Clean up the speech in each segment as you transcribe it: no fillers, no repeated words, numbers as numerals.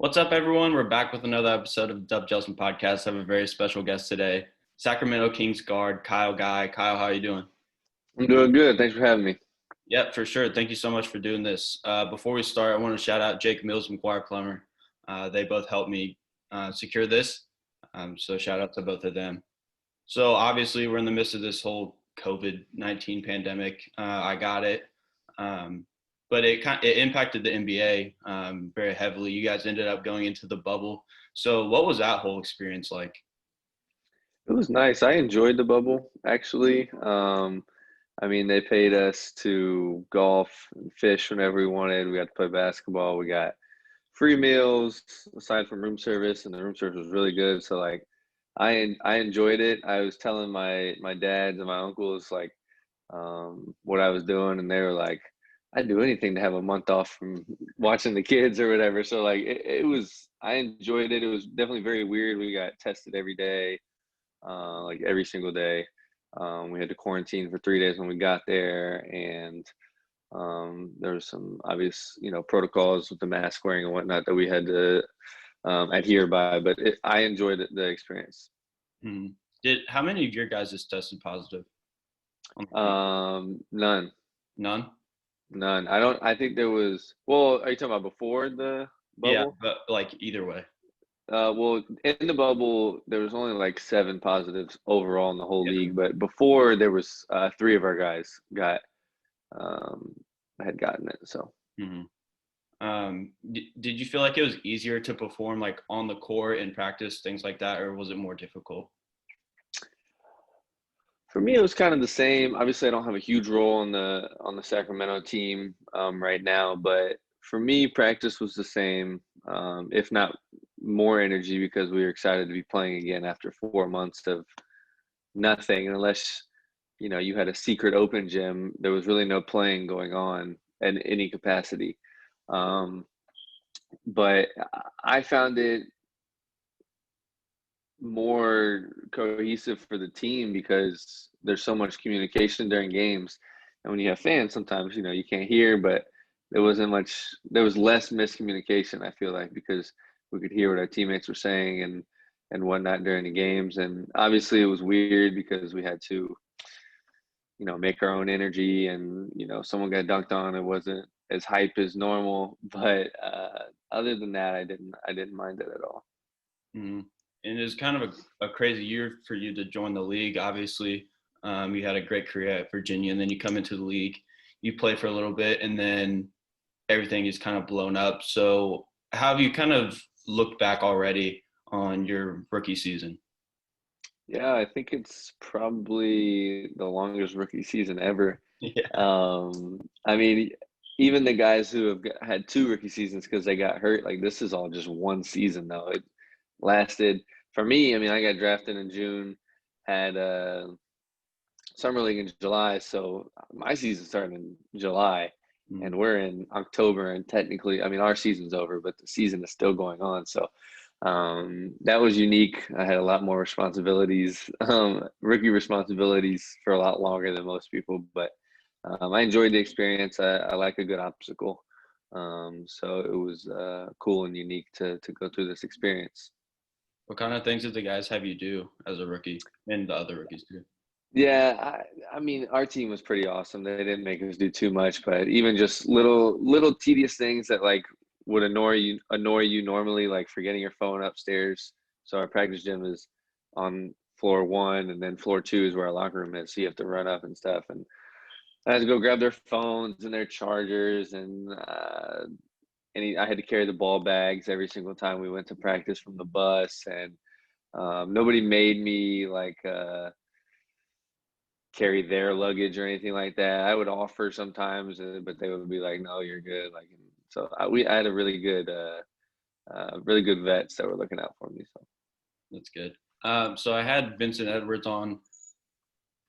What's up, everyone? We're back with another episode of the Jellison podcast. I have a very special guest today, Sacramento Kings guard Kyle Guy. Kyle, how are you doing? I'm doing good. Thanks for having me. Yep, for sure. Thank you so much for doing this. Before we start, I want to shout out Jake Mills and McGuire Plummer. They both helped me secure this. So shout out to both of them. So obviously, we're in the midst of this whole COVID-19 pandemic. I got it. But it impacted the NBA very heavily. You guys ended up going into the bubble. So what was that whole experience like? It was nice. I enjoyed the bubble, actually. They paid us to golf and fish whenever we wanted. We got to play basketball. We got free meals aside from room service, and the room service was really good. So, I enjoyed it. I was telling my dads and my uncles, what I was doing, and they were like, I'd do anything to have a month off from watching the kids or whatever. So I enjoyed it. It was definitely very weird. We got tested every day, every single day. We had to quarantine for 3 days when we got there, and there was some obvious, protocols with the mask wearing and whatnot that we had to adhere by. But I enjoyed the experience. Hmm. How many of your guys has tested positive? None. None? None. I think there was, well, are you talking about before the Yeah, bubble? but like either way. Well, in the bubble, there was only like 7 positives overall in the whole Yeah. league. But before, there was 3 of our guys had gotten it. So Hmm. Did you feel like it was easier to perform like on the court in practice, things like that, or was it more difficult? for me, it was kind of the same. Obviously, I don't have a huge role on the Sacramento team right now, but for me, practice was the same, if not more energy, because we were excited to be playing again after 4 months of nothing. And unless you had a secret open gym, there was really no playing going on in any capacity. Um, but I found it more cohesive for the team because there's so much communication during games. And when you have fans, sometimes, you can't hear, but there was less miscommunication, I feel like, because we could hear what our teammates were saying and whatnot during the games. And obviously it was weird because we had to, make our own energy, and, someone got dunked on. It wasn't as hype as normal, but other than that, I didn't mind it at all. Hmm. And it was kind of a crazy year for you to join the league. Obviously, you had a great career at Virginia, and then you come into the league, you play for a little bit, and then everything is kind of blown up. So how have you kind of looked back already on your rookie season? Yeah, I think it's probably the longest rookie season ever. Yeah. Um, I mean, even the guys who have had 2 rookie seasons because they got hurt, like this is all just one season though. It lasted for me. I mean, I got drafted in June, had summer league in July, so my season started in July, Mm. and we're in October, and technically, I mean, our season's over, but the season is still going on. So that was unique. I had a lot more responsibilities, rookie responsibilities for a lot longer than most people, but I enjoyed the experience. I like a good obstacle. So it was cool and unique to go through this experience. What kind of things did the guys have you do as a rookie and the other rookies do? Yeah, I mean, our team was pretty awesome. They didn't make us do too much, but even just little tedious things that like would annoy you normally, like forgetting your phone upstairs. So our practice gym is on floor 1, and then floor 2 is where our locker room is. So you have to run up and stuff, and I had to go grab their phones and their chargers, and I had to carry the ball bags every single time we went to practice from the bus, and nobody made me carry their luggage or anything like that. I would offer sometimes, but they would be like, "No, you're good." I had a really good vets that were looking out for me. So That's good. So I had Vincent Edwards on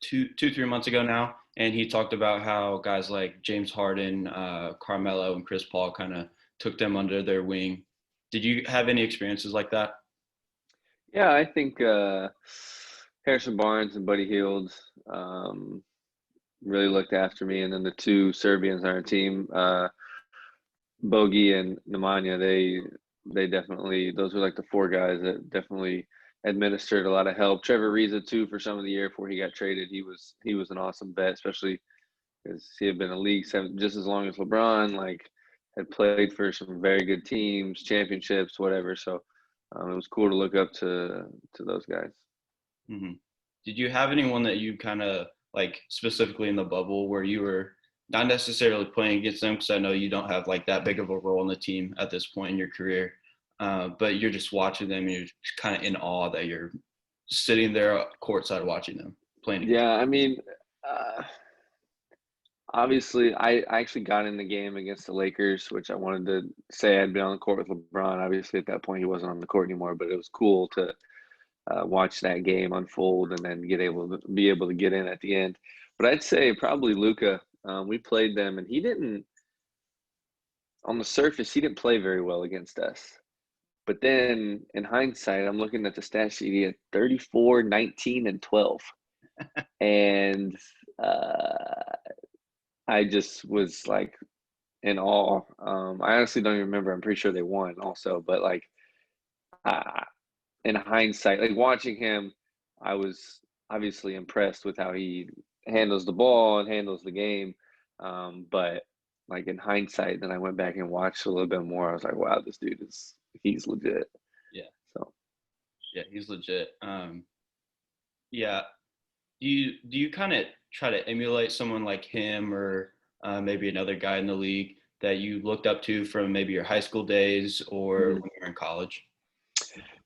3 months ago now, and he talked about how guys like James Harden, Carmelo, and Chris Paul kind of took them under their wing. Did you have any experiences like that? yeah, I think Harrison Barnes and Buddy Hield really looked after me, and then the 2 Serbians on our team, Bogi and Nemanja, those were like the four guys that definitely administered a lot of help. Trevor Ariza too, for some of the year before he got traded, he was an awesome vet, especially because he had been in the league just as long as LeBron. Like, had played for some very good teams, championships, whatever. So it was cool to look up to those guys. Hmm. Did you have anyone that you kind of like specifically in the bubble where you were not necessarily playing against them? Because I know you don't have like that big of a role in the team at this point in your career, but you're just watching them and you're kind of in awe that you're sitting there courtside watching them playing against Yeah, I mean, obviously, I actually got in the game against the Lakers, which I wanted to say I'd been on the court with LeBron. Obviously, at that point, he wasn't on the court anymore, but it was cool to watch that game unfold and then be able to get in at the end. But I'd say probably Luka. We played them, and he didn't, on the surface, he didn't play very well against us. But then in hindsight, I'm looking at the stat sheet. He had 34, 19, and 12. And I just was like in awe. I honestly don't even remember. I'm pretty sure they won also. But like in hindsight, like watching him, I was obviously impressed with how he handles the ball and handles the game. But like in hindsight, then I went back and watched a little bit more. I was like, wow, this dude he's legit. Yeah. So Yeah, he's legit. Yeah. Do you kind of try to emulate someone like him or maybe another guy in the league that you looked up to from maybe your high school days or when you were in college?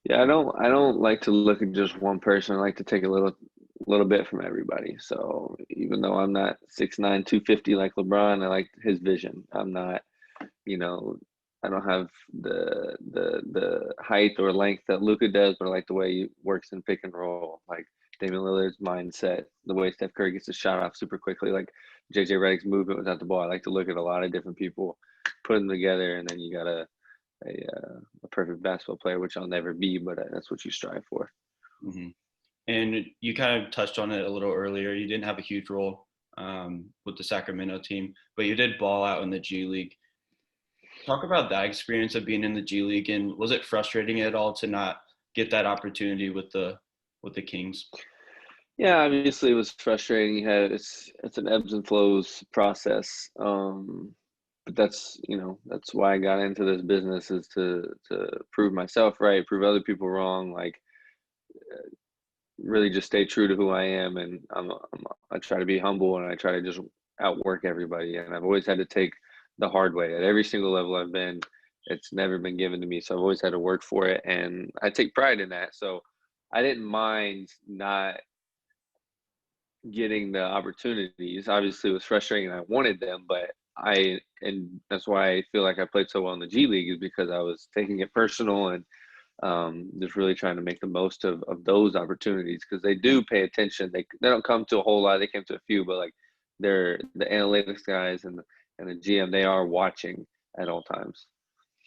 yeah, I don't like to look at just one person. I like to take a little bit from everybody. So even though I'm not 6'9", 250 like LeBron, I like his vision. I'm not, you know, I don't have the height or length that Luka does, but I like the way he works in pick and roll. Like Damian Lillard's mindset, the way Steph Curry gets a shot off super quickly, like JJ Redick's movement without the ball. I like to look at a lot of different people, put them together, and then you got a perfect basketball player, which I'll never be, but that's what you strive for. Hmm. And you kind of touched on it a little earlier. You didn't have a huge role with the Sacramento team, but you did ball out in the G League. Talk about that experience of being in the G League, and was it frustrating at all to not get that opportunity with the Kings? Yeah, obviously it was frustrating. It's an ebbs and flows process. But that's why I got into this business, is to prove myself right, prove other people wrong, like really just stay true to who I am. And I try to be humble, and I try to just outwork everybody. And I've always had to take the hard way at every single level I've been. It's never been given to me, so I've always had to work for it, and I take pride in that. So I didn't mind not getting the opportunities. Obviously, it was frustrating and I wanted them, but and that's why I feel like I played so well in the G League, is because I was taking it personal and just really trying to make the most of those opportunities, because they do pay attention. They don't come to a whole lot. They came to a few, but like they're the analytics guys and the GM. They are watching at all times.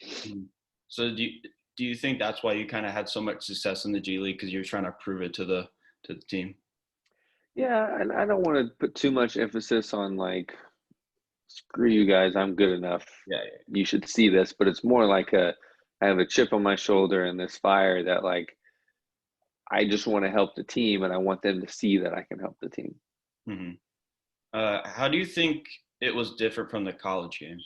Mhm. So do you think that's why you kind of had so much success in the G League, because you're trying to prove it to the team? Yeah, and I don't want to put too much emphasis on like, screw you guys, I'm good enough. Yeah, You should see this. But it's more like I have a chip on my shoulder and this fire that like I just want to help the team, and I want them to see that I can help the team. yeah. Hmm. How do you think it was different from the college game?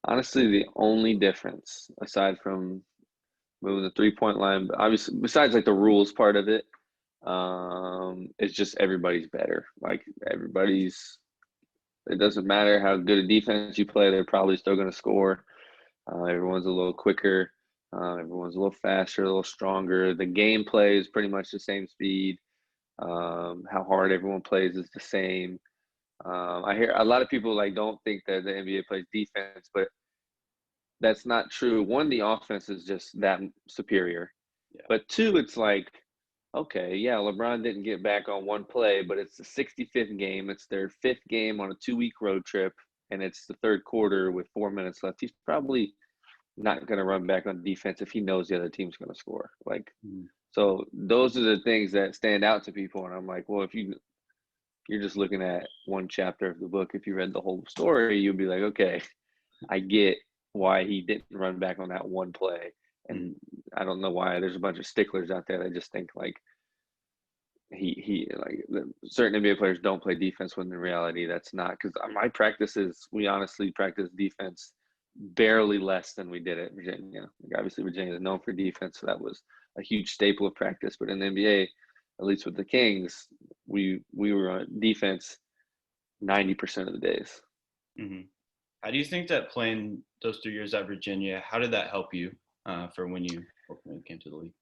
Honestly, the only difference, aside from moving the 3-point line, but obviously besides like the rules part of it, it's just everybody's better. Like it doesn't matter how good a defense you play, they're probably still going to score. Everyone's a little quicker. Everyone's a little faster, a little stronger. The gameplay is pretty much the same speed. How hard everyone plays is the same. I hear a lot of people like don't think that the NBA plays defense, but that's not true. One, the offense is just that superior. Yeah. But two, it's like, okay, yeah, LeBron didn't get back on one play, but it's the 65th game. It's their fifth game on a 2-week road trip, and it's the third quarter with 4 minutes left. He's probably not going to run back on defense if he knows the other team's going to score. Like, Mhm. so those are the things that stand out to people. And I'm like, well, if you're just looking at one chapter of the book, if you read the whole story, you'd be like, okay, I get why he didn't run back on that one play. Mhm. And I don't know why there's a bunch of sticklers out there that just think like certain NBA players don't play defense when in reality that's not, because my practices, we honestly practice defense barely less than we did at Virginia. Like obviously Virginia is known for defense, so that was a huge staple of practice. But in the NBA, at least with the Kings, we were on defense 90% of the days. Mhm. How do you think that playing those 3 years at Virginia, how did that help you for when you ultimately came to the league?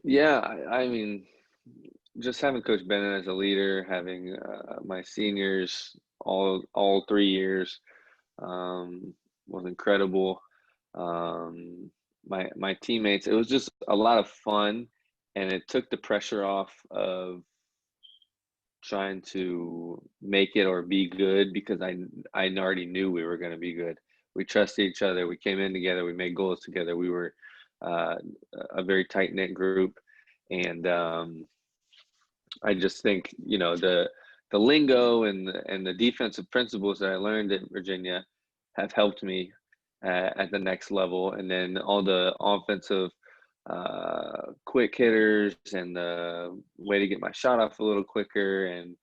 Yeah, I mean, just having Coach Bennett as a leader, having my seniors all 3 years um, was incredible. My teammates, it was just a lot of fun, and it took the pressure off of trying to make it or be good, because I already knew we were going to be good. We trusted each other. We came in together. We made goals together. We were uh, a very tight knit group, and I just think the lingo and the defensive principles that I learned at Virginia have helped me at the next level, and then all the offensive quick hitters and the way to get my shot off a little quicker, and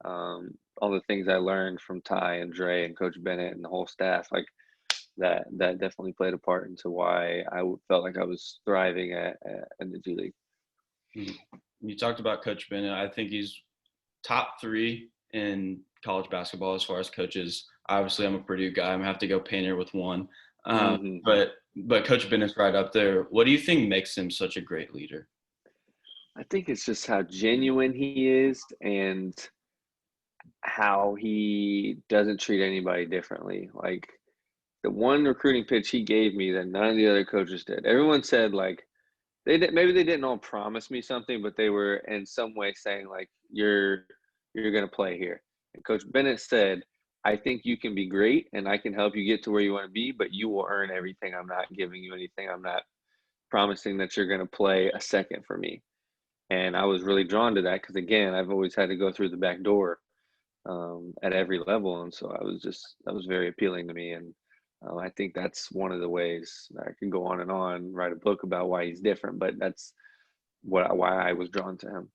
all the things I learned from Ty and Dre and Coach Bennett and the whole staff, like that definitely played a part into why I felt like I was thriving in the G League. Mhm. You talked about Coach Bennett. I think he's top 3 in college basketball as far as coaches. Obviously, I'm a Purdue guy. I'm gonna have to go Painter with one. Hmm. But Coach Bennett's right up there. What do you think makes him such a great leader? I think it's just how genuine he is, and how he doesn't treat anybody differently. Like the one recruiting pitch he gave me that none of the other coaches did. Everyone said like maybe they didn't all promise me something, but they were in some way saying like you're gonna play here. And Coach Bennett said, I think you can be great and I can help you get to where you want to be, but you will earn everything. I'm not giving you anything. I'm not promising that you're gonna play a second for me. And I was really drawn to that because again, I've always had to go through the back door at every level, and so that was very appealing to me. And I think that's one of the ways that I can go on and on, write a book about why he's different, but that's why I was drawn to him.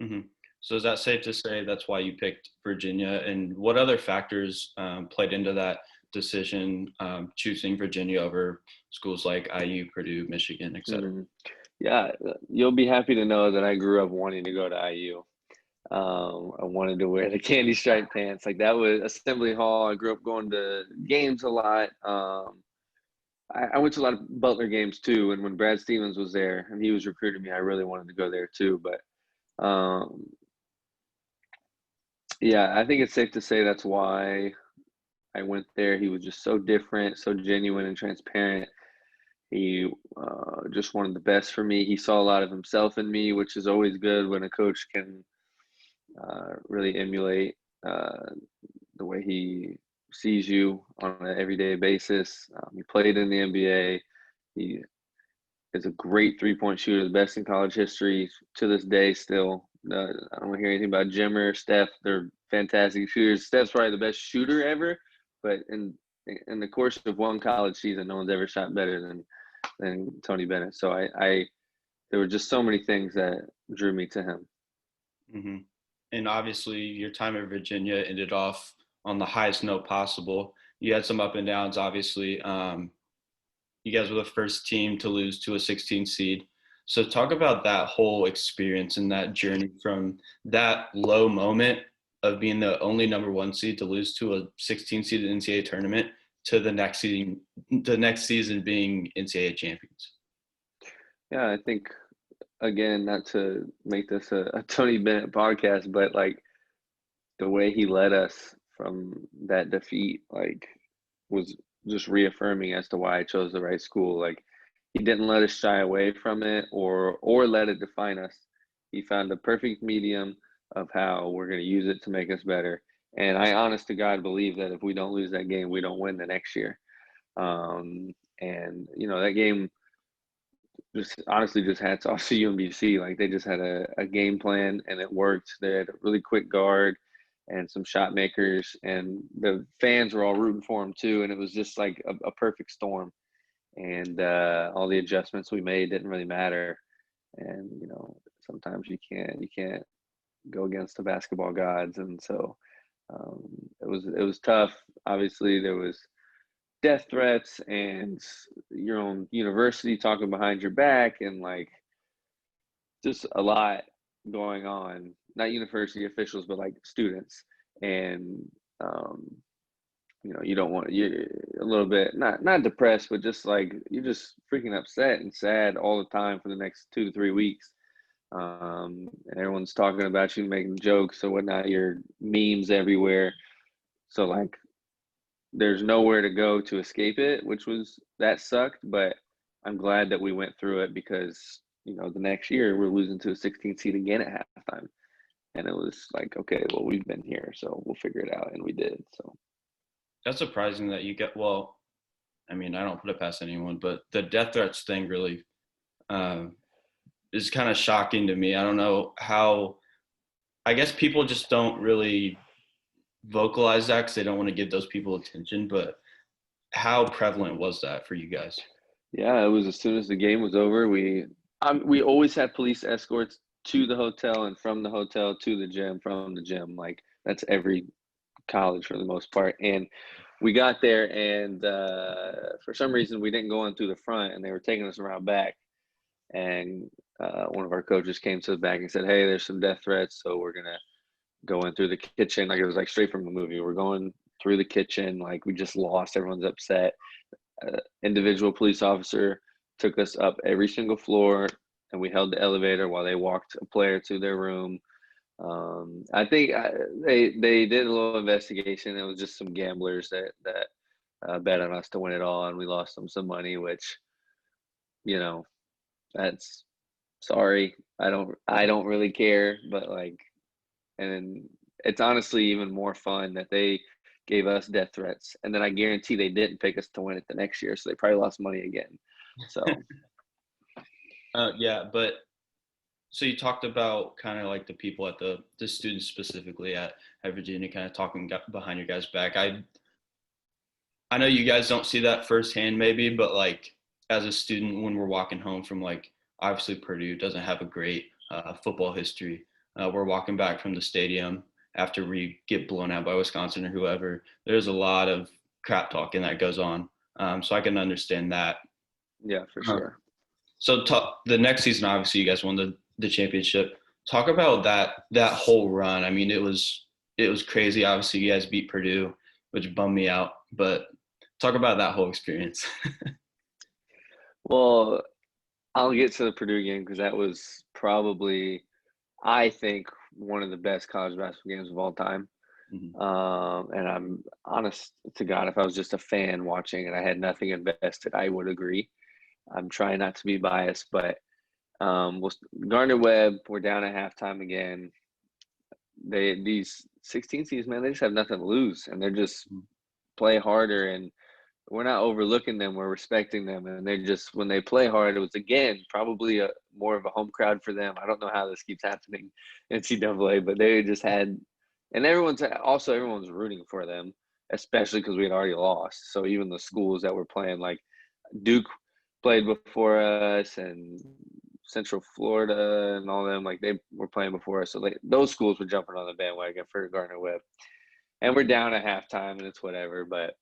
Hmm. So is that safe to say that's why you picked Virginia? And what other factors played into that decision, choosing Virginia over schools like IU, Purdue, Michigan, et cetera? Mhm. Yeah, you'll be happy to know that I grew up wanting to go to IU. I wanted to wear the candy stripe pants. Like that was Assembly Hall. I grew up going to games a lot. I went to a lot of Butler games too, and when Brad Stevens was there and he was recruiting me, I really wanted to go there too. But yeah, I think it's safe to say that's why I went there. He was just so different, so genuine and transparent. He just wanted the best for me. He saw a lot of himself in me, which is always good when a coach can really emulate uh, the way he sees you on an everyday basis. He played in the NBA. He is a great three-point shooter, the best in college history to this day still. I don't hear anything about Jimmer, Steph. They're fantastic shooters. Steph's probably the best shooter ever, but in the course of one college season, no one's ever shot better than Tony Bennett. So I there were just so many things that drew me to him. Hmm. And obviously, your time at Virginia ended off on the highest note possible. You had some up and downs, obviously. You guys were the first team to lose to a 16 seed. So talk about that whole experience and that journey from that low moment of being the only number 1 seed to lose to a 16 seed in NCAA tournament to the next season being NCAA champions. Yeah, I think again, not to make this a Tony Bennett podcast, but like the way he led us from that defeat, like was just reaffirming as to why I chose the right school. Like he didn't let us shy away from it or let it define us. He found the perfect medium of how we're going to use it to make us better. And I honest to God believe that if we don't lose that game, we don't win the next year. Um, and that game, just honestly, just hats off to UMBC. Like they just had a game plan and it worked. They had a really quick guard. and some shot makers, and the fans were all rooting for him too. And it was just like a perfect storm. And all the adjustments we made didn't really matter. And sometimes you can't go against the basketball gods, and so it was tough. Obviously, there was death threats and your own university talking behind your back, and like just a lot going on. Not university officials, but like students, and um, you don't want you're a little bit not depressed, but just like you're just freaking upset and sad all the time for the next 2 to 3 weeks. And everyone's talking about you, making jokes or whatnot. Your memes everywhere. So like, there's nowhere to go to escape it, that sucked. But I'm glad that we went through it, because the next year we're losing to a 16 seed again at halftime, and it was like, okay, well, we've been here, so we'll figure it out, and we did. So That's surprising that you get. Well, I mean, I don't put it past anyone, but the death threats thing really is kind of shocking to me. I don't know how. I guess people just don't really vocalize that because they don't want to give those people attention. But how prevalent was that for you guys? yeah, it was as soon as the game was over. We always had police escorts to the hotel and from the hotel to the gym, from the gym. Like, that's every college for the most part. And we got there, and for some reason we didn't go on through the front, and they were taking us around back. And one of our coaches came to the back and said, "Hey, there's some death threats, so we're gonna go in through the kitchen." Like, it was like straight from the movie. We're going through the kitchen, like we just lost. Everyone's upset. Individual police officer took us up every single floor, and we held the elevator while they walked a player to their room. I think they did a little investigation. It was just some gamblers that bet on us to win it all, and we lost them some money, which, that's sorry. I don't really care, but like, and it's honestly even more fun that they gave us death threats, and then I guarantee they didn't pick us to win it the next year, so they probably lost money again. So Yeah, but so you talked about kind of like the people at the students specifically at Virginia kind of talking behind your guys' back. I know you guys don't see that firsthand maybe, but like as a student, when we're walking home from, like, obviously Purdue doesn't have a great football history. We're walking back from the stadium after we get blown out by Wisconsin or whoever. There's a lot of crap talking that goes on. So I can understand that. yeah, for Uh, sure. so the next season, obviously you guys won the championship. Talk about that whole run. I mean, it was crazy. Obviously you guys beat Purdue, which bummed me out, but talk about that whole experience. Well, I'll get to the Purdue game, because that was probably, I think, one of the best college basketball games of all time. Mhm. And I'm honest to God, if I was just a fan watching and I had nothing invested, I would agree. I'm trying not to be biased, but Gardner Webb, we're down at halftime again. These 16 seeds, man, they just have nothing to lose, and they're just play harder, and we're not overlooking them. We're respecting them, and they just, when they play hard, it was again probably more of a home crowd for them. I don't know how this keeps happening in NCAA, but they just had, and everyone's rooting for them, especially because we had already lost. So even the schools that were playing, like Duke played before us, and Central Florida and all them, like they were playing before us. So like those schools were jumping on the bandwagon for Gardner Webb, and we're down at halftime, and it's whatever. But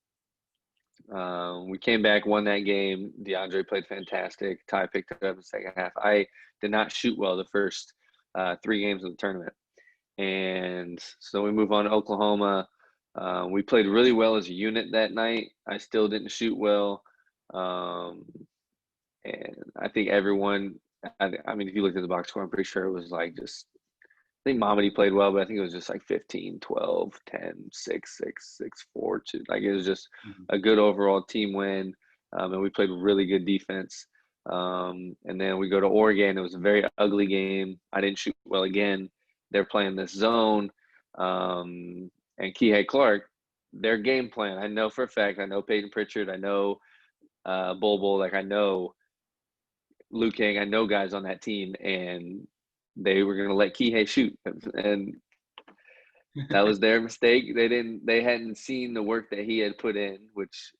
we came back, won that game. DeAndre played fantastic. Ty picked it up in the second half. I did not shoot well the first 3 games of the tournament. And so we move on to Oklahoma. We played really well as a unit that night. I still didn't shoot well. And I think everyone, I mean, if you looked at the box score, I'm pretty sure it was like just, I think Mamadi played well, but I think it was just like 15, 12, 10, 6, 6, 6, 4, 2. Like, it was just a good overall team win. And we played really good defense. And then we go to Oregon. It was a very ugly game. I didn't shoot well again. They're playing this zone. And Kihei Clark, their game plan, I know for a fact, I know Peyton Pritchard, I know Bol, like I know Luke King, I know guys on that team, and they were going to let Kihei shoot. And That was their mistake. They hadn't seen the work that he had put in, which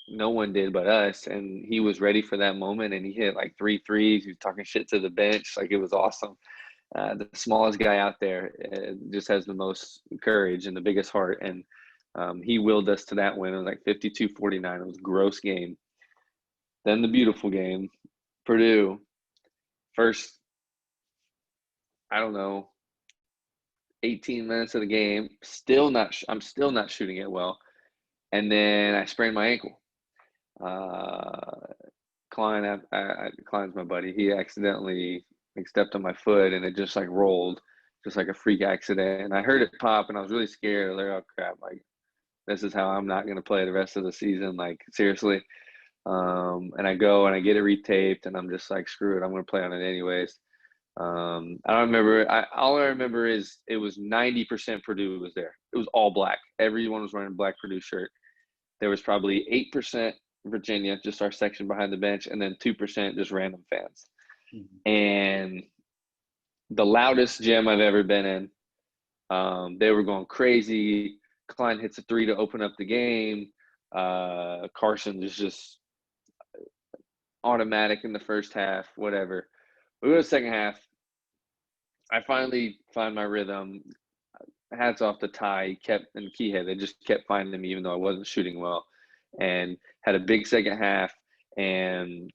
no one did but us. And he was ready for that moment, and he hit like 3 threes. He was talking shit to the bench. Like, it was awesome. The smallest guy out there just has the most courage and the biggest heart. And he willed us to that win. It was like 52-49. It was a gross game. Then the beautiful game, Purdue. First, I don't know, 18 minutes of the game, I'm still not shooting it well. And then I sprained my ankle. Klein's my buddy. He accidentally stepped on my foot, and it just like rolled, just like a freak accident. And I heard it pop, and I was really scared. I was like, oh crap, like this is how I'm not going to play the rest of the season. Like, seriously. And I go and I get it retaped, and I'm just like, screw it, I'm going to play on it anyways. I don't remember. All I remember is it was 90% Purdue was there. It was all black. Everyone was wearing a black Purdue shirt. There was probably 8% Virginia, just our section behind the bench, and then 2% just random fans. Mm-hmm. And the loudest gym I've ever been in. They were going crazy. Klein hits a 3 to open up the game. Carson is just automatic in the first half, whatever. We go to the second half. I finally find my rhythm. Hats off to Ty, and Keyhead. They just kept finding me even though I wasn't shooting well, and had a big second half. And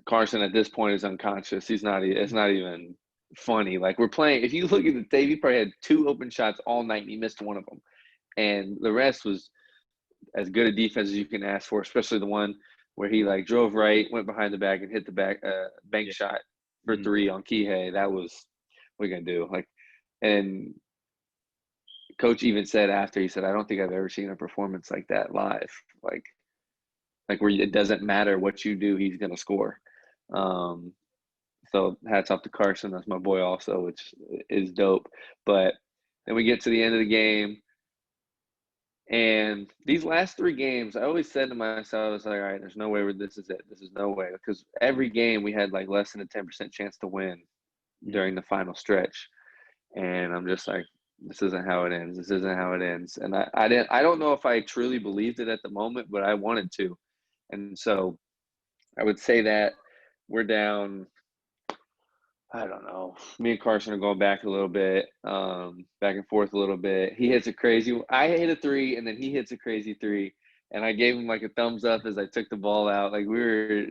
Carson at this point is unconscious. It's not even funny. Like, we're playing. If you look at the tape, he probably had 2 open shots all night, and he missed one of them. And the rest was as good a defense as you can ask for, especially the one where he like drove right, went behind the back, and hit the bank shot for 3 on Kihei. That was, what are you gonna do? Like, and coach even said after, he said, I don't think I've ever seen a performance like that live. Like where it doesn't matter what you do, he's gonna score. So hats off to Carson. That's my boy also, which is dope. But then we get to the end of the game. And these last 3 games, I always said to myself, I was like, all right, there's no way this is it. This is no way. Because every game we had like less than a 10% chance to win during the final stretch. And I'm just like, this isn't how it ends. This isn't how it ends. And I don't know if I truly believed it at the moment, but I wanted to. And so I would say that we're down, I don't know. Me and Carson are going back a little bit, back and forth a little bit. He hits a crazy – I hit a 3, and then he hits a crazy 3. And I gave him like a thumbs up as I took the ball out. Like, we were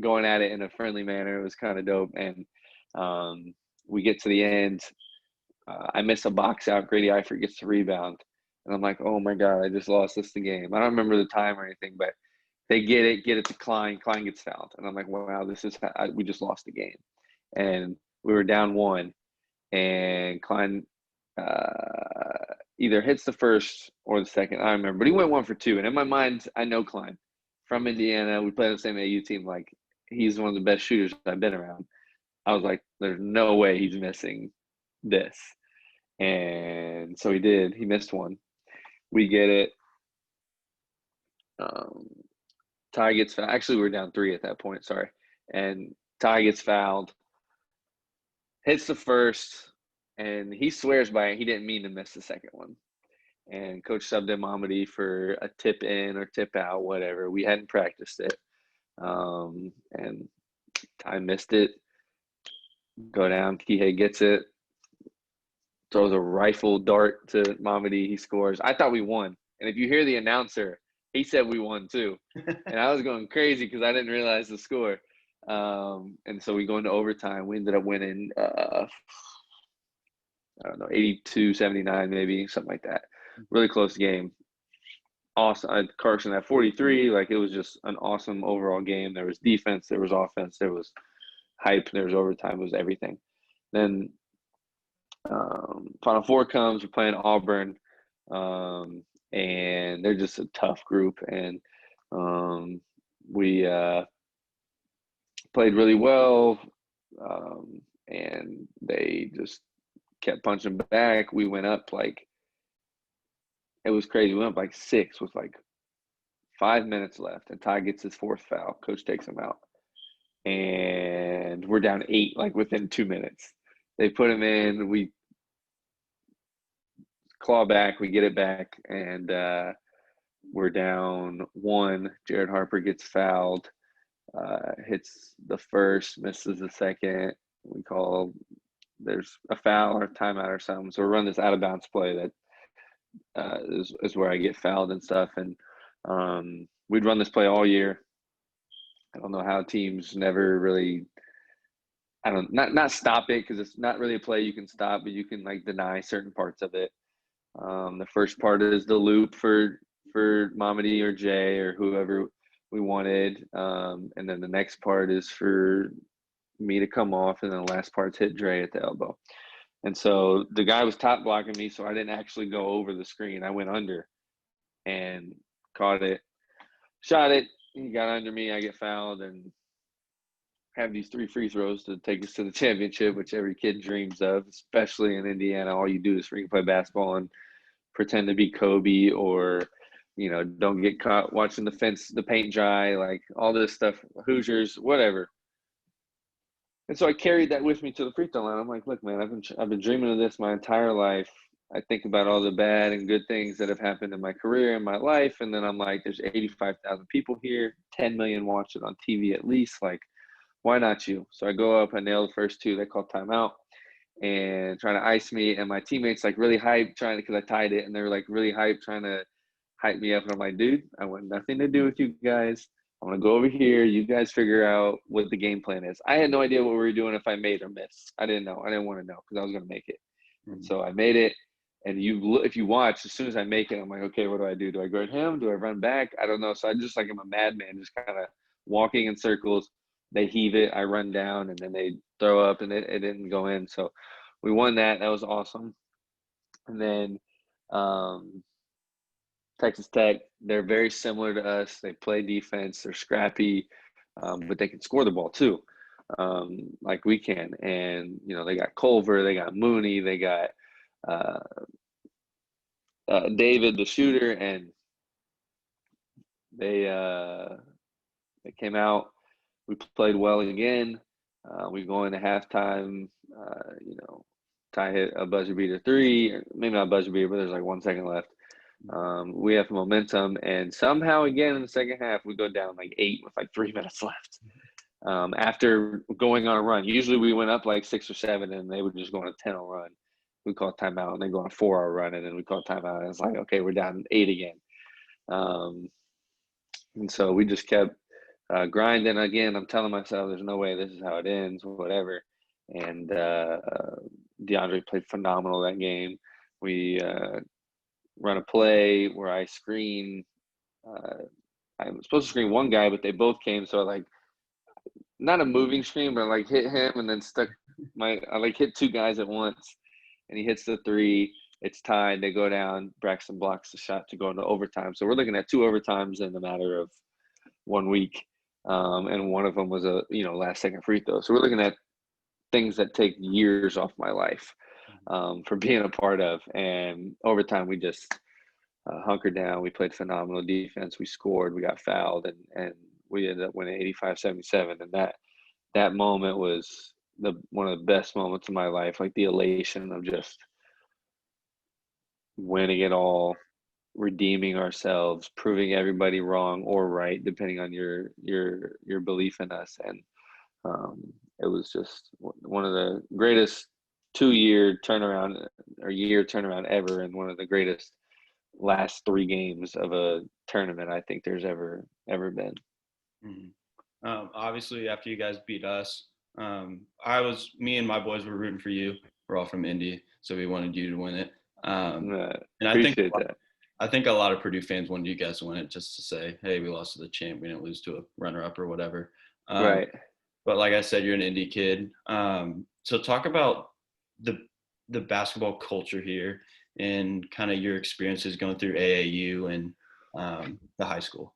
going at it in a friendly manner. It was kind of dope. And we get to the end. I miss a box out. Grady Eifert gets the rebound. And I'm like, oh, my God, I just lost this the game. I don't remember the time or anything, but they get it to Klein. Klein gets fouled. And I'm like, wow, we just lost the game. And we were down 1, and Klein either hits the first or the second. I don't remember, but he went 1 for 2. And in my mind, I know Klein from Indiana. We play on the same AU team. Like, he's one of the best shooters I've been around. I was like, there's no way he's missing this. And so he did. He missed 1. We get it. Ty gets fouled. Actually, we were down 3 at that point. Sorry. And Ty gets fouled. Hits the first, and he swears by it. He didn't mean to miss the second one. And coach subbed in Mamadi for a tip in or tip out, whatever. We hadn't practiced it. And Ty missed it. Go down. Kihei gets it. Throws a rifle dart to Mamadi. He scores. I thought we won. And if you hear the announcer, he said we won too. And I was going crazy because I didn't realize the score. And so we go into overtime. We ended up winning, I don't know, 82-79 maybe, something like that. Really close game. Awesome. Carson at 43. Like, it was just an awesome overall game. There was defense. There was offense. There was hype. There was overtime. It was everything. Then Final Four comes. We're playing Auburn. And they're just a tough group. And we played really well, and they just kept punching back. We went up like, it was crazy. We went up like 6 with like 5 minutes left, and Ty gets his 4th foul. Coach takes him out, and we're down 8 like within 2 minutes. They put him in. We claw back. We get it back, and we're down 1. Jared Harper gets fouled, hits the first, misses the second. We call there's a foul or a timeout or something. So we run this out of bounds play that is where I get fouled and stuff. And we'd run this play all year. I don't know how teams never really not stop it, because it's not really a play you can stop, but you can like deny certain parts of it. The first part is the loop for Mamadi or Jay or whoever we wanted, and then the next part is for me to come off, and then the last part's hit Dre at the elbow. And so the guy was top blocking me, so I didn't actually go over the screen. I went under and caught it, shot it. He got under me. I get fouled and have these 3 free throws to take us to the championship, which every kid dreams of, especially in Indiana. All you do is freaking play basketball and pretend to be Kobe, or, you know, don't get caught watching the paint dry, like all this stuff, Hoosiers, whatever. And so I carried that with me to the free throw line. I'm like, look, man, I've been dreaming of this my entire life. I think about all the bad and good things that have happened in my career and my life, and then I'm like, there's 85,000 people here, 10 million watch it on TV at least. Like, why not you? So I go up, I nail the first 2. They call timeout and trying to ice me, and my teammates like really hyped because I tied it, and they were like really hyped trying to hype me up. And I'm like, dude, I want nothing to do with you guys. I'm going to go over here. You guys figure out what the game plan is. I had no idea what we were doing if I made or missed. I didn't know. I didn't want to know because I was going to make it. And so I made it. And if you watch, as soon as I make it, I'm like, okay, what do? Do I guard him? Do I run back? I don't know. So I just like, I'm a madman, just kind of walking in circles. They heave it, I run down, and then they throw up, and it didn't go in. So we won that. That was awesome. And then Texas Tech, they're very similar to us. They play defense. They're scrappy, but they can score the ball too, like we can. And, you know, they got Culver, they got Mooney, they got David, the shooter, and they came out. We played well again. We go into halftime. You know, Ty hit a buzzer beater 3, or maybe not a buzzer beater, but there's like 1 second left. We have momentum, and somehow again in the second half we go down like 8 with like 3 minutes left. After going on a run, usually we went up like 6 or 7, and they would just go on a 10-0 run. We call timeout, and they go on a 4-hour run, and then we call timeout, and it's like, okay, we're down 8 again. And so we just kept grinding. Again, I'm telling myself there's no way this is how it ends, whatever. And DeAndre played phenomenal that game. We run a play where I screen. I was supposed to screen one guy, but they both came. So like, not a moving screen, but I like hit him and then I like hit 2 guys at once, and he hits the 3. It's tied. They go down. Braxton blocks the shot to go into overtime. So we're looking at 2 overtimes in a matter of 1 week. And one of them was a, last second free throw. So we're looking at things that take years off my life for being a part of. And overtime, we just hunkered down. We played phenomenal defense. We scored. We got fouled, and we ended up winning 85-77. And that moment was one of the best moments of my life. Like the elation of just winning it all, redeeming ourselves, proving everybody wrong or right, depending on your belief in us. And it was just one of the greatest year turnaround ever, and one of the greatest last 3 games of a tournament I think there's ever been. Mm-hmm. Obviously, after you guys beat us, me and my boys were rooting for you. We're all from Indy, so we wanted you to win it. And I think a lot of Purdue fans wanted you guys to win it, just to say, hey, we lost to the champ. We didn't lose to a runner-up or whatever. Right. But like I said, you're an Indy kid. So talk about the basketball culture here and kind of your experiences going through AAU and the high school.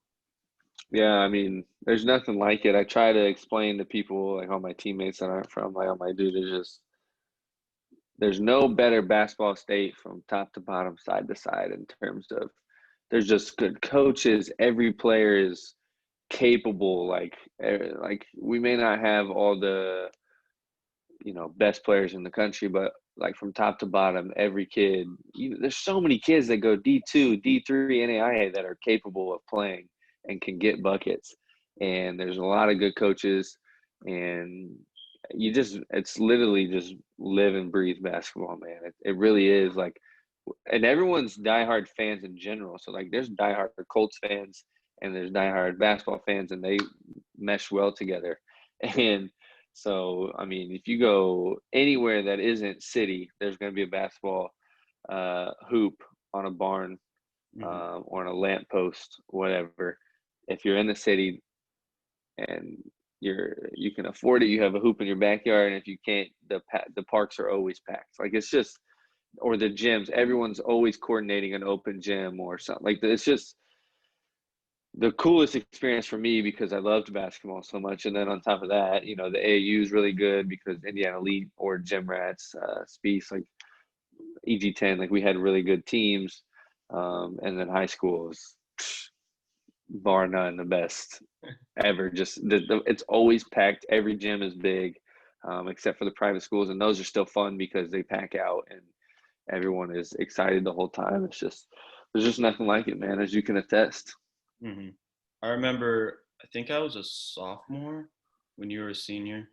Yeah, I mean, there's nothing like it. I try to explain to people, like all my teammates that aren't from, like, my dude, there's no better basketball state from top to bottom, side to side, in terms of there's just good coaches. Every player is capable. Like we may not have all the, best players in the country, but like from top to bottom, every kid, there's so many kids that go D2, D3, NAIA that are capable of playing and can get buckets. And there's a lot of good coaches, and it's literally just live and breathe basketball, man. It really is like, and everyone's diehard fans in general. So like there's diehard Colts fans and there's diehard basketball fans, and they mesh well together. And so, I mean, if you go anywhere that isn't city, there's going to be a basketball hoop on a barn or on a lamp post, whatever. If you're in the city and you can afford it, you have a hoop in your backyard, and if you can't, the parks are always packed. Like it's just, or the gyms, everyone's always coordinating an open gym or something. Like it's just the coolest experience for me because I loved basketball so much. And then on top of that, the AAU is really good because Indiana Elite or Gym Rats, Spiece, like EG10, like we had really good teams. And then high school is bar none the best ever. Just it's always packed. Every gym is big, except for the private schools, and those are still fun because they pack out and everyone is excited the whole time. There's just nothing like it, man, as you can attest. I remember, I think I was a sophomore when you were a senior.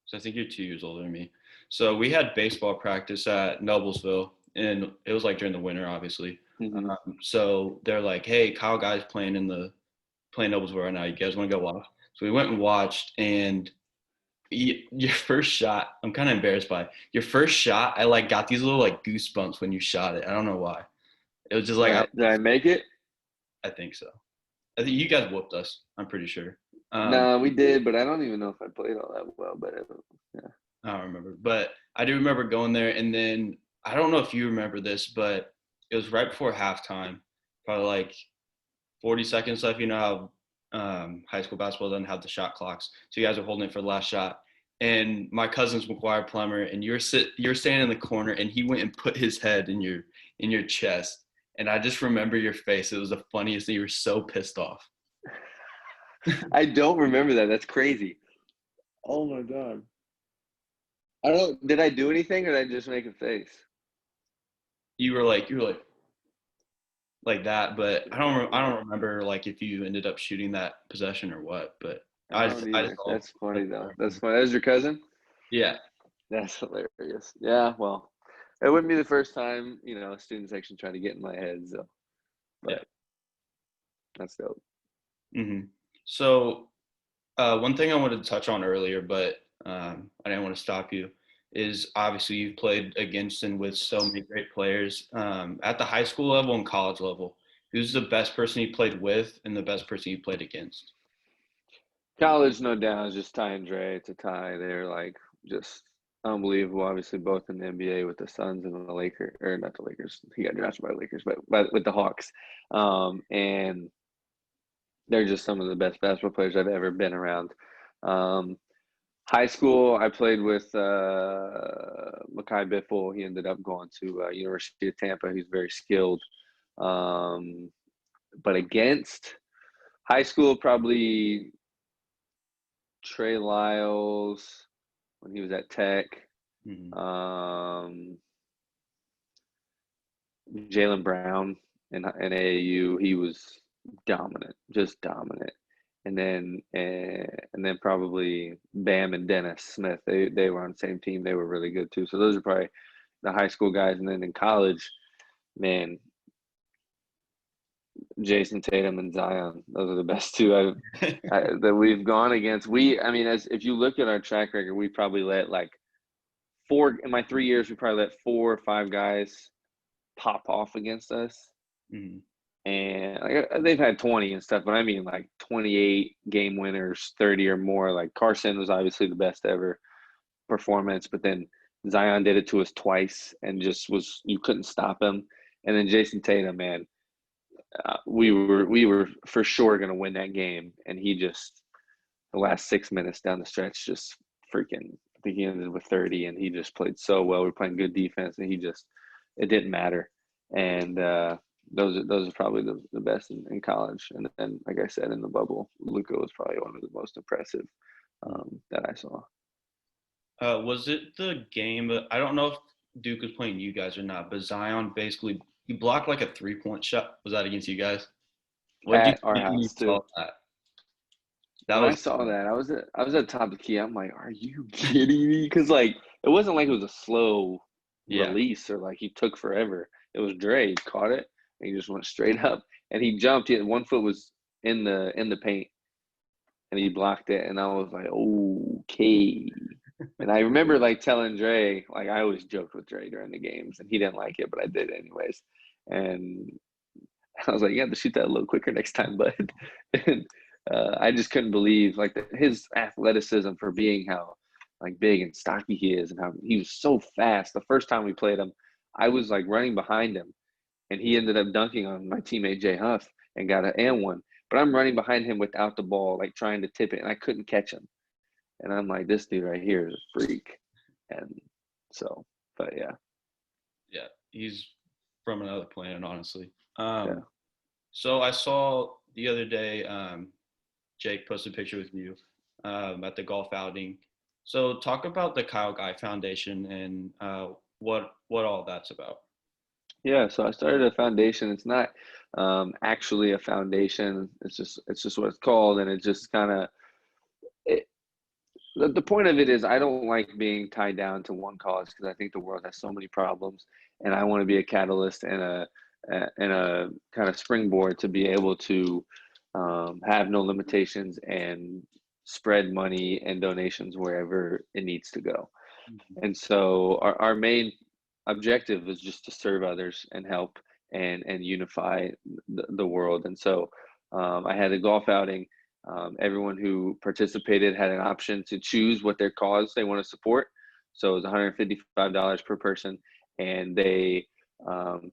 So I think you're 2 years older than me. So we had baseball practice at Noblesville, and it was like during the winter, obviously. So they're like, hey, Kyle Guy's playing Noblesville right now. You guys want to go watch? So we went and watched, and your first shot, I'm kind of embarrassed by it. Your first shot, I like got these little like goosebumps when you shot it. I don't know why. It was just like, did I make it? I think so. I think you guys whooped us. I'm pretty sure. No, we did, but I don't even know if I played all that well. But yeah, I don't remember. But I do remember going there, and then I don't know if you remember this, but it was right before halftime, probably like 40 seconds left. You know how high school basketball doesn't have the shot clocks, so you guys are holding it for the last shot. And my cousin's McGuire Plummer, and you're standing in the corner, and he went and put his head in your chest. And I just remember your face. It was the funniest thing. You were so pissed off. I don't remember that. That's crazy. Oh my God. Did I do anything or did I just make a face? You were like that, but I don't remember like if you ended up shooting that possession or what, but I just That's funny though. That's funny. That was your cousin? Yeah. That's hilarious. Yeah, well, it wouldn't be the first time, a student section trying to get in my head, so but that's dope. So one thing I wanted to touch on earlier, but I didn't want to stop you, is obviously you've played against and with so many great players at the high school level and college level. Who's the best person you played with and the best person you played against? College, no doubt, is just Ty and Dre. It's a tie. They're like just unbelievable. Obviously, both in the NBA with the Suns and the Lakers, or not the Lakers. He got drafted by the Lakers, but with the Hawks. And they're just some of the best basketball players I've ever been around. High school, I played with Makai Biffle. He ended up going to University of Tampa. He's very skilled. But against high school, probably Trey Lyles when he was at Tech. Jaylen Brown in AAU, he was dominant, just dominant. And then probably Bam and Dennis Smith. They were on the same team. They were really good too. So those are probably the high school guys. And then in college, man, Jason Tatum and Zion. Those are the best two that we've gone against. If you look at our track record, we probably let like in my 3 years, we probably let 4 or 5 guys pop off against us. And they've had 20 and stuff, but I mean like 28 game winners, 30 or more. Like Carson was obviously the best ever performance, but then Zion did it to us twice and you couldn't stop him. And then Jason Tatum, man, we were for sure going to win that game. And he just, the last 6 minutes down the stretch, just freaking, I think he ended with 30 and he just played so well. We were playing good defense and it didn't matter. And, those are probably the best in college. And then, like I said, in the bubble, Luka was probably one of the most impressive that I saw. Was it the game? I don't know if Duke was playing you guys or not, but Zion basically he blocked like a 3-point shot. Was that against you guys? What did At you our think when you house too. saw that? That When I was saw that, I was at the top of the key. I'm like, are you kidding me? Because like it wasn't like it was a slow yeah. release or like he took forever. It was Dre. He caught it and he just went straight up and he jumped. He, one foot was in the paint and he blocked it. And I was like, okay. And I remember like telling Dre, like I always joked with Dre during the games, and he didn't like it, but I did anyways. And I was like, you have to shoot that a little quicker next time, bud. And I just couldn't believe like his athleticism for being how like big and stocky he is, and how he was so fast. The first time we played him, I was like running behind him, and he ended up dunking on my teammate Jay Huff and got an and one. But I'm running behind him without the ball, like trying to tip it, and I couldn't catch him. And I'm like, this dude right here is a freak. And so, but yeah, Yeah, he's from another planet, honestly. yeah. So I saw the other day, Jake posted a picture with you at the golf outing. So talk about the Kyle Guy Foundation and what all that's about. Yeah, so I started a foundation. It's not actually a foundation. It's just what it's called, and it just kind of it, the point of it is I don't like being tied down to one cause because I think the world has so many problems, and I want to be a catalyst and a kind of springboard to be able to have no limitations and spread money and donations wherever it needs to go. Mhm. And so our main objective is just to serve others and help and unify the world. And so I had a golf outing. Everyone who participated had an option to choose what their cause they want to support. So it was $155 per person, and they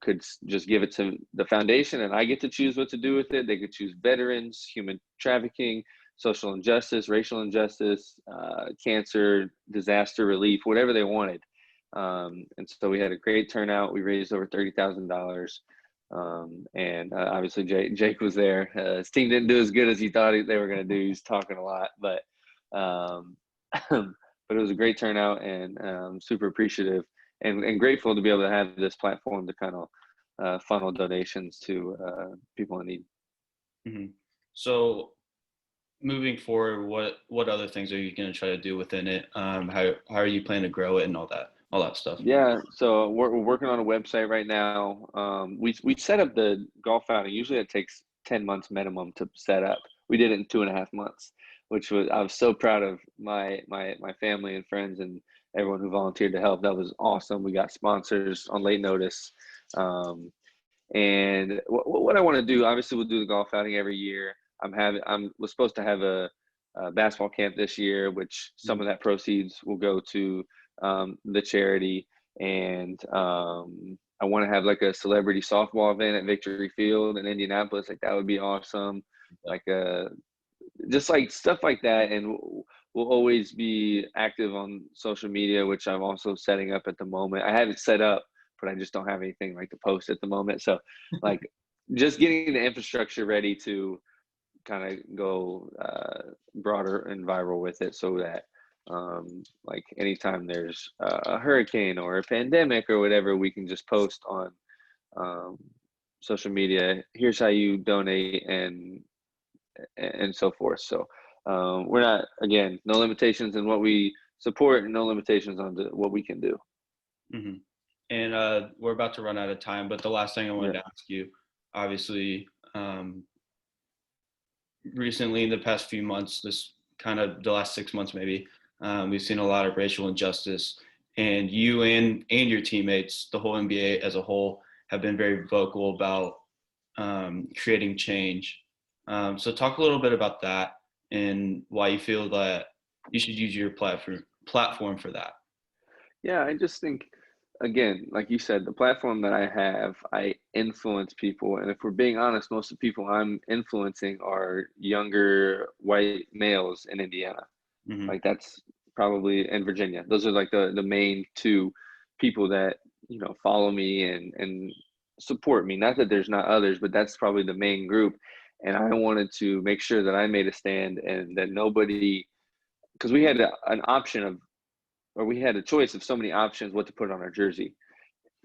could just give it to the foundation, and I get to choose what to do with it. They could choose veterans, human trafficking, social injustice, racial injustice, cancer, disaster relief, whatever they wanted. And so we had a great turnout. We raised over $30,000. And obviously Jake was there. His team didn't do as good as he thought they were going to do. He was talking a lot, but but it was a great turnout, and super appreciative and grateful to be able to have this platform to kind of funnel donations to people in need. Mhm. So moving forward, what other things are you going to try to do within it? How are you planning to grow it and all that stuff? Yeah, so we're working on a website right now. We set up the golf outing. Usually it takes 10 months minimum to set up. We did it in 2.5 months, which was I was so proud of my family and friends and everyone who volunteered to help. That was awesome. We got sponsors on late notice. Um, and what I want to do, obviously, we'll do the golf outing every year. We're supposed to have a basketball camp this year, which some of that proceeds will go to the charity. And I want to have like a celebrity softball event at Victory Field in Indianapolis. Like that would be awesome. Like just like stuff like that. And we'll always be active on social media, which I'm also setting up at the moment. I have it set up, but I just don't have anything like to post at the moment. So like just getting the infrastructure ready to kind of go broader and viral with it, so that like anytime there's a hurricane or a pandemic or whatever, we can just post on um, social media, here's how you donate, and so forth. So we're not, again, no limitations in what we support and no limitations on what we can do. Hmm. And we're about to run out of time, but the last thing I wanted Yeah. to ask you, obviously, recently in the past few months, this kind of the last 6 months maybe, we've seen a lot of racial injustice, and you and your teammates, the whole NBA as a whole, have been very vocal about creating change. So talk a little bit about that and why you feel that you should use your platform for that. Yeah, I just think, again, like you said, the platform that I have, I influence people. And if we're being honest, most of the people I'm influencing are younger white males in Indiana. Hmm. Like that's probably in Virginia. Those are like the main two people that, follow me and support me. Not that there's not others, but that's probably the main group. And I wanted to make sure that I made a stand and that nobody, because we had an option of or we had a choice of so many options what to put on our jersey.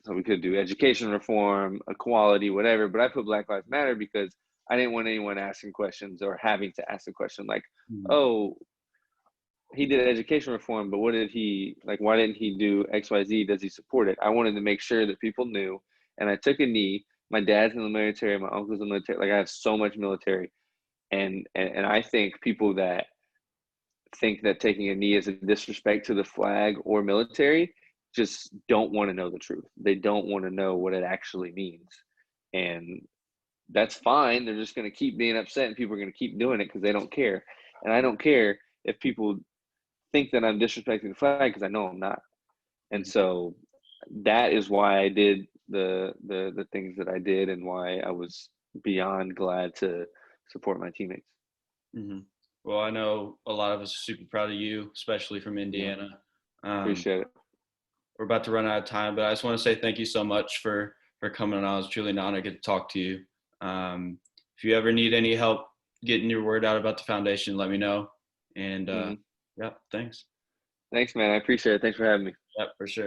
So we could do education reform, equality, whatever. But I put Black Lives Matter because I didn't want anyone asking questions or having to ask a question like, Mhm. oh, he did education reform, but what did he, like, why didn't he do XYZ? Does he support it? I wanted to make sure that people knew. And I took a knee. My dad's in the military. My uncle's in the military. Like, I have so much military. And I think people that think that taking a knee is a disrespect to the flag or military just don't want to know the truth. They don't want to know what it actually means. And that's fine. They're just going to keep being upset and people are going to keep doing it because they don't care. And I don't care if people think that I'm disrespecting the flag because I know I'm not. And so that is why I did the things that I did and why I was beyond glad to support my teammates. Mm-hmm. Well, I know a lot of us are super proud of you, especially from Yeah, Indiana. appreciate it. We're about to run out of time, but I just want to say thank you so much for coming on. It was truly an honor to get to talk to you. If you ever need any help getting your word out about the foundation, let me know. And yeah, thanks. Thanks, man. I appreciate it. Thanks for having me. Yeah, for sure.